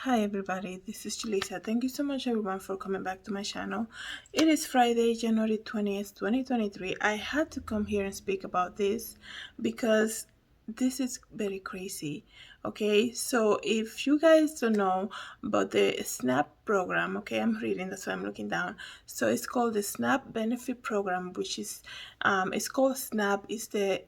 Hi everybody, this is Julissa. Thank you so much everyone for coming back to my channel. It is Friday, January 20th, 2023. I had to come here and speak about this because this is very crazy. Okay, so if you guys don't know about the SNAP program, okay, I'm reading, that's why I'm looking down. So it's called the SNAP Benefit Program, which is it's called SNAP. It's the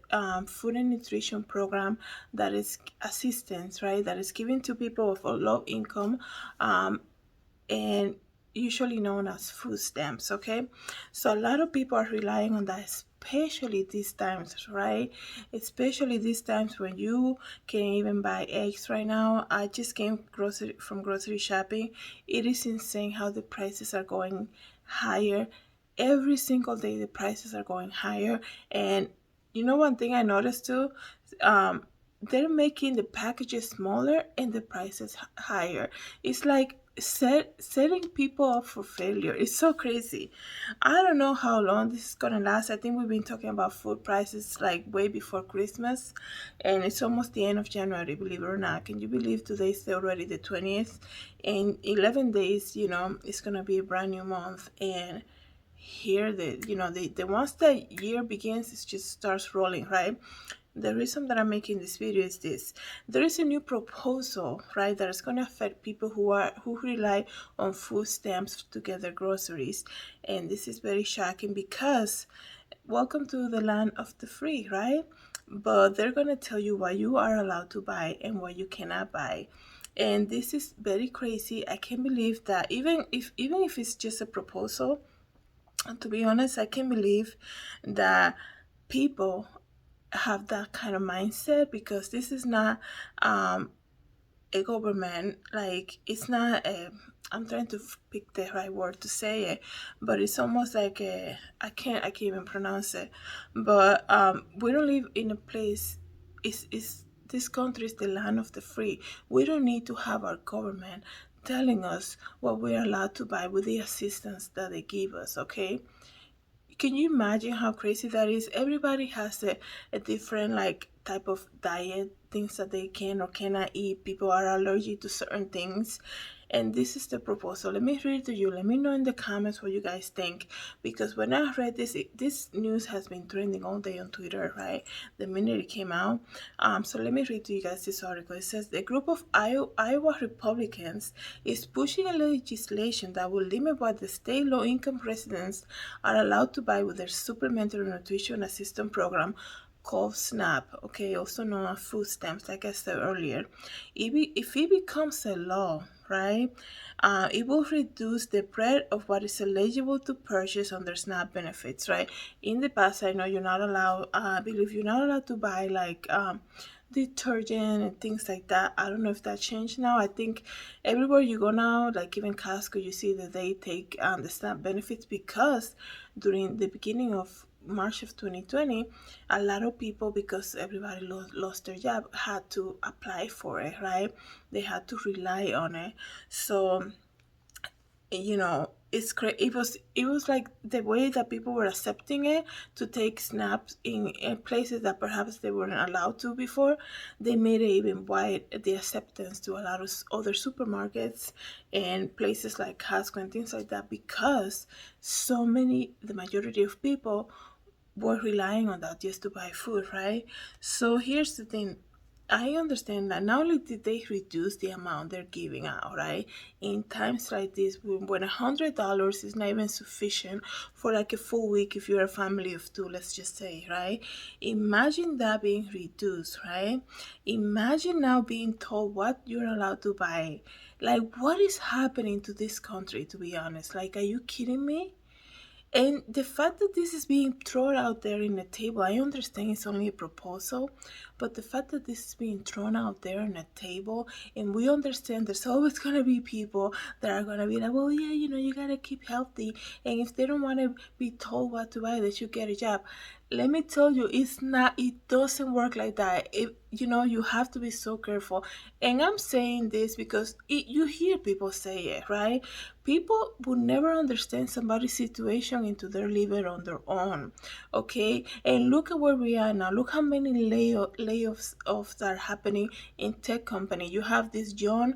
food and nutrition program that is assistance, right? That is given to people of a low income, and usually known as food stamps. Okay, so a lot of people are relying on that, especially these times, right? Especially these times when you can't even buy eggs right now. I just came grocery shopping. It is insane how the prices are going higher every single day. The prices are going higher. And you know, one thing I noticed too, they're making the packages smaller and the prices higher. It's like setting people up for failure. It's so crazy. I don't know how long this is gonna last. I think we've been talking about food prices like way before Christmas, and it's almost the end of January, believe it or not. Can you believe today's already the 20th? In 11 days, it's gonna be a brand new month. And here, the once the year begins, it just starts rolling, right? The reason that I'm making this video is this: there is a new proposal, right, that is going to affect people who rely on food stamps to get their groceries. And this is very shocking because welcome to the land of the free, right? But they're going to tell you what you are allowed to buy and what you cannot buy. And this is very crazy. I can't believe that even if it's just a proposal, to be honest, I can't believe that people have that kind of mindset, because this is not a government. Like, it's not a, I'm trying to pick the right word to say it, but it's almost like a, I can't even pronounce it. But we don't live in a place, is this country is the land of the free. We don't need to have our government telling us what we're allowed to buy with the assistance that they give us, okay? Can you imagine how crazy that is? Everybody has a different like type of diet, things that they can or cannot eat. People are allergic to certain things. And this is the proposal. Let me read to you. Let me know in the comments what you guys think. Because when I read this, this news has been trending all day on Twitter, right? The minute it came out. So let me read to you guys this article. It says the group of Iowa Republicans is pushing a legislation that will limit what the state low-income residents are allowed to buy with their Supplementary Nutrition Assistance Program called SNAP, okay, also known as food stamps, like I said earlier. If it becomes a law, right, it will reduce the breadth of what is eligible to purchase under SNAP benefits, right? In the past, I know you're not allowed, I believe you're not allowed to buy like detergent and things like that. I don't know if that changed now. I think everywhere you go now, like even Costco, you see that they take the SNAP benefits, because during the beginning of March of 2020, a lot of people, because everybody lost their job, had to apply for it, right? They had to rely on it. So it was like the way that people were accepting it to take snaps in places that perhaps they weren't allowed to before. They made it even wide, the acceptance, to a lot of other supermarkets and places like Costco and things like that, because the majority of people were relying on that just to buy food, right? So here's the thing. I understand that not only did they reduce the amount they're giving out, right? In times like this, when $100 is not even sufficient for like a full week, if you're a family of two, let's just say, right? Imagine that being reduced, right? Imagine now being told what you're allowed to buy. Like, what is happening to this country, to be honest? Like, are you kidding me? And the fact that this is being thrown out there in the table, I understand it's only a proposal, but the fact that this is being thrown out there on a table, and we understand there's always going to be people that are going to be like, well, yeah, you got to keep healthy. And if they don't want to be told what to buy, they should get a job. Let me tell you, it doesn't work like that. You have to be so careful. And I'm saying this because you hear people say it, right? People would never understand somebody's situation into their living on their own, okay? And look at where we are now. Look how many layoffs are happening in tech company. You have these young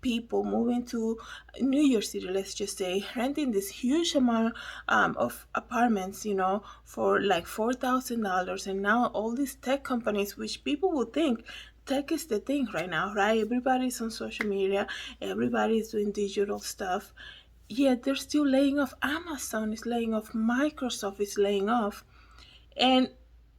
people moving to New York City, let's just say, renting this huge amount of apartments, for like $4,000. And now all these tech companies, which people would think tech is the thing right now, right? Everybody's on social media, everybody's doing digital stuff. Yet they're still laying off. Amazon is laying off, Microsoft is laying off. And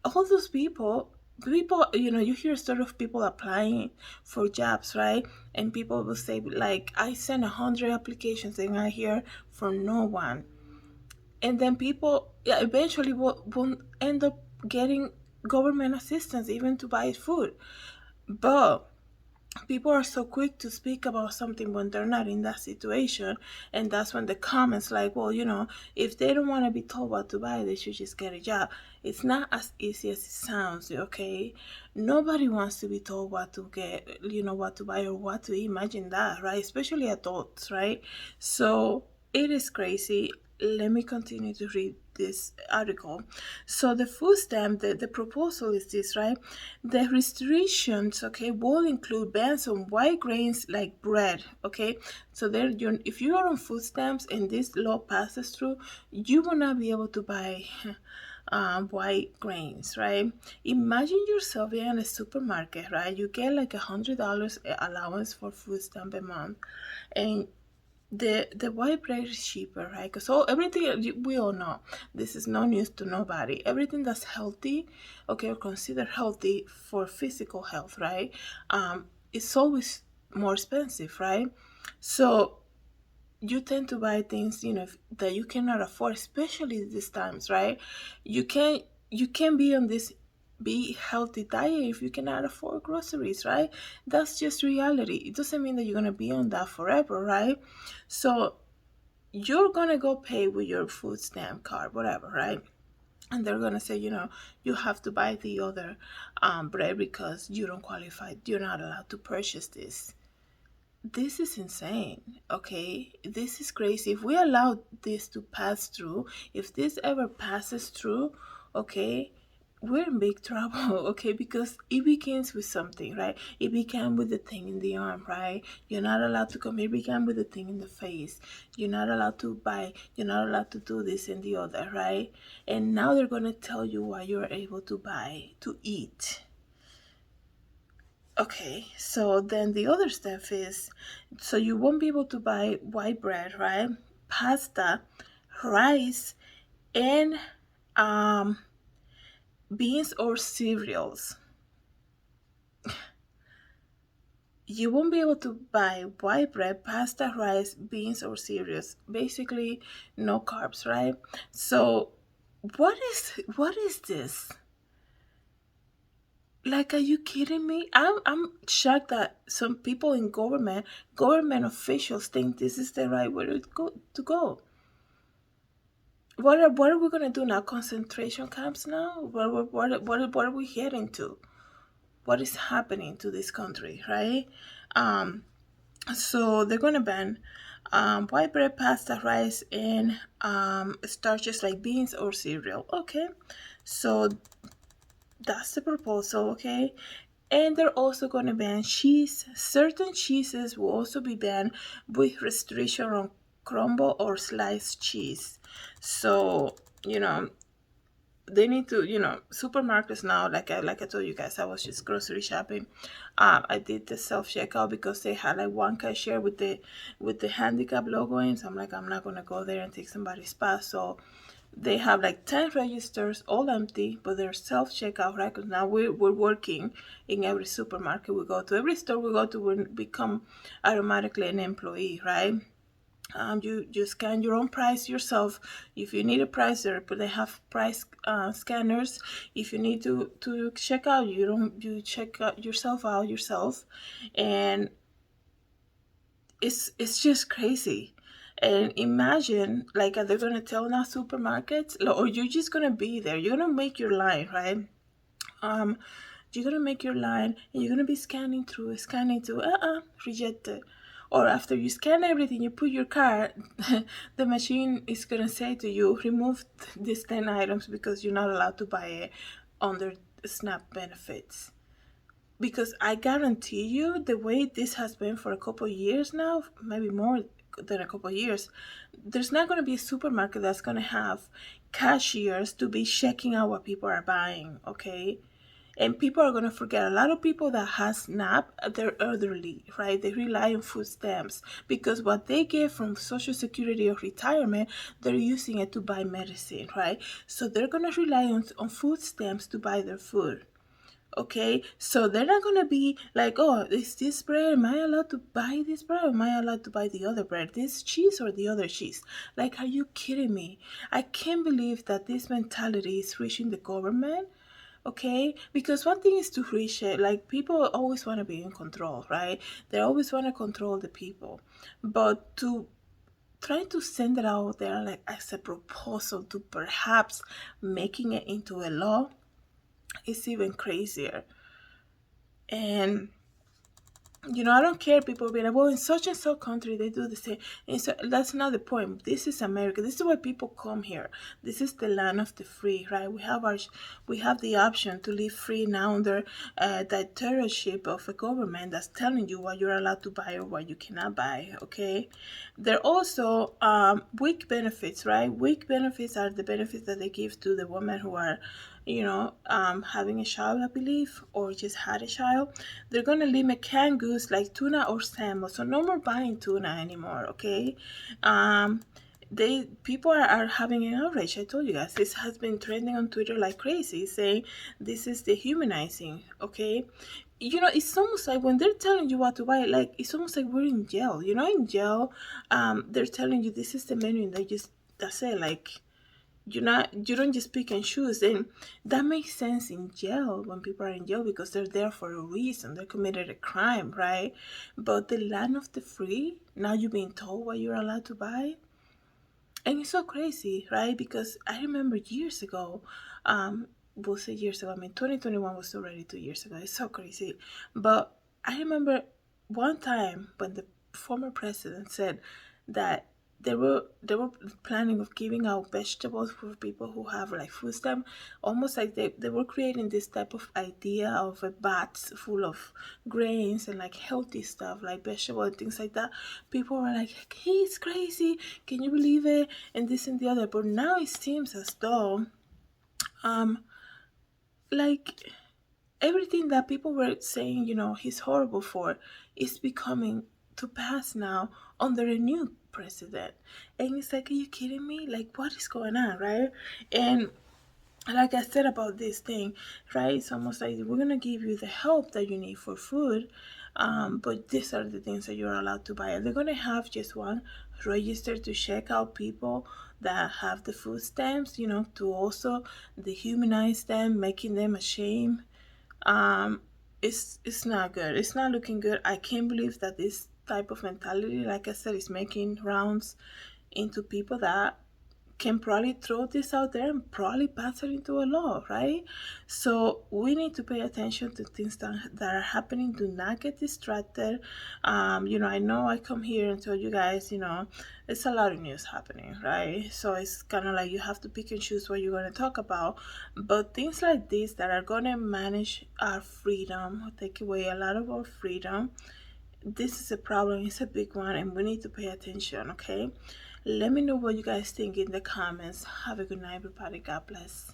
all those people, you hear a story of people applying for jobs, right? And people will say, like, I sent 100 applications and I hear from no one. And then people, yeah, eventually won't end up getting government assistance even to buy food. But people are so quick to speak about something when they're not in that situation, and that's when the comments like, well, if they don't want to be told what to buy, they should just get a job. It's not as easy as it sounds, okay? Nobody wants to be told what to get, what to buy or what to eat. Imagine that, right? Especially adults, right? So it is crazy. Let me continue to read this article. So the food stamp, the proposal is this, right? The restrictions, okay, will include bans on white grains like bread, okay? So if you are on food stamps and this law passes through, you will not be able to buy white grains, right? Imagine yourself being in a supermarket, right? You get like $100 allowance for food stamp a month, and the white bread is cheaper, right? Because everything, we all know, this is no news to nobody. Everything that's healthy, okay, or considered healthy for physical health, right? It's always more expensive, right? So you tend to buy things, that you cannot afford, especially these times, right? You can't be on this be healthy diet if you cannot afford groceries, right? That's just reality. It doesn't mean that you're gonna be on that forever, right? So you're gonna go pay with your food stamp card, whatever, right? And they're gonna say, you have to buy the other bread because you don't qualify. You're not allowed to purchase this. This is insane, okay? This is crazy. If we allow this to pass through, if this ever passes through, okay, we're in big trouble, okay? Because it begins with something, right? It began with the thing in the arm, right? You're not allowed to come. It began with the thing in the face. You're not allowed to buy. You're not allowed to do this and the other, right? And now they're gonna tell you what you're able to buy to eat. Okay, so then the other stuff is, so you won't be able to buy white bread, right? Pasta, rice, and um, beans or cereals. You won't be able to buy white bread, pasta, rice, beans, or cereals. Basically, no carbs, right? So, what is this? Like, are you kidding me? I'm shocked that some people in government officials think this is the right way to go. What are we gonna do now? Concentration camps now? What are we heading to? What is happening to this country, right? Um, so they're gonna ban white bread, pasta, rice, and starches like beans or cereal. Okay, so that's the proposal, okay? And they're also going to ban cheese. Certain cheeses will also be banned with restriction on crumble or sliced cheese. So, they need to, supermarkets now, like I told you guys, I was just grocery shopping. I did the self checkout because they had like one cashier with the handicap logo in. So I'm like, I'm not gonna go there and take somebody's spot. So they have like 10 registers, all empty, but they're self checkout, right? Because now we're working in every supermarket we go to, every store we go to, we become automatically an employee, right? You scan your own price yourself. If you need a price there, but they have price scanners. If you need to check out, you check out yourself, and it's just crazy. And imagine, like, are they gonna tell now supermarkets, or you're just gonna be there? You're gonna make your line, right? Um, you're gonna make your line, and you're gonna be scanning through. Rejected. Or after you scan everything, you put your card, the machine is gonna say to you, remove these 10 items because you're not allowed to buy it under SNAP benefits. Because I guarantee you, the way this has been for a couple of years now, maybe more than a couple of years, there's not going to be a supermarket that's going to have cashiers to be checking out what people are buying, okay? And people are going to forget. A lot of people that have SNAP, they're elderly, right? They rely on food stamps because what they get from Social Security or retirement, they're using it to buy medicine, right? So they're going to rely on food stamps to buy their food. Okay, so they're not gonna be like, oh, is this bread? Am I allowed to buy this bread? Or am I allowed to buy the other bread? This cheese or the other cheese? Like, are you kidding me? I can't believe that this mentality is reaching the government. Okay, because one thing is to reach it. Like, people always want to be in control, right? They always want to control the people, but to try to send it out there like as a proposal to perhaps making it into a law is even crazier. And I don't care. People being like, well, in such and such country they do the same. And so that's not the point. This is America. This is why people come here. This is the land of the free, right? We have the option to live free now under the dictatorship of a government that's telling you what you're allowed to buy or what you cannot buy. Okay, there are also weak benefits, right? Weak benefits are the benefits that they give to the women who are having a child, I believe, or just had a child. They're going to limit canned goods like tuna or salmon. So no more buying tuna anymore, okay? People are having an outrage. I told you guys, this has been trending on Twitter like crazy, saying this is dehumanizing, okay? It's almost like when they're telling you what to buy, like, it's almost like we're in jail. In jail, they're telling you this is the menu, and that's it, like, you don't just pick and choose. And that makes sense in jail, when people are in jail, because they're there for a reason. They committed a crime, right? But the land of the free, now you're being told what you're allowed to buy. And it's so crazy, right? Because I remember years ago, we'll say years ago, I mean 2021 was already 2 years ago. It's so crazy. But I remember one time when the former president said that they were planning of giving out vegetables for people who have like food stamp, almost like they were creating this type of idea of a bats full of grains and like healthy stuff like vegetables and things like that. People were like, he's crazy, can you believe it, and this and the other. But now it seems as though like everything that people were saying, he's horrible for, is becoming to pass now under a new president. And it's like, are you kidding me? Like, what is going on, right? And like I said about this thing, right? It's almost like we're gonna give you the help that you need for food, but these are the things that you're allowed to buy. They're gonna have just one register to check out people that have the food stamps, to also dehumanize them, making them ashamed. It's not good. It's not looking good. I can't believe that this type of mentality, like I said, is making rounds into people that can probably throw this out there and probably pass it into a law, right? So we need to pay attention to things that are happening. Do not get distracted. I know I come here and tell you guys, it's a lot of news happening, right? So it's kind of like you have to pick and choose what you're going to talk about. But things like this that are going to manage our freedom, take away a lot of our freedom, this is a problem. It's a big one, and we need to pay attention, okay? Let me know what you guys think in the comments. Have a good night, everybody. God bless.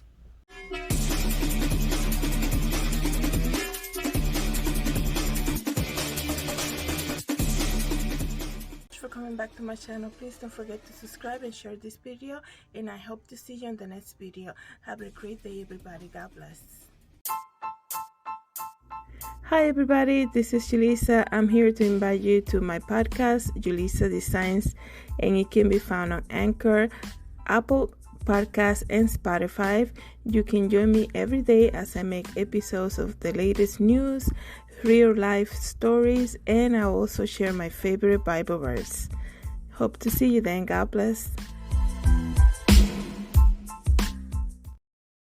Thanks for coming back to my channel. Please don't forget to subscribe and share this video, and I hope to see you in the next video. Have a great day, everybody. God bless. Hi everybody, this is Julissa. I'm here to invite you to my podcast, JulissaDesigns, and it can be found on Anchor, Apple Podcasts, and Spotify. You can join me every day as I make episodes of the latest news, real life stories, and I also share my favorite Bible verse. Hope to see you then. God bless.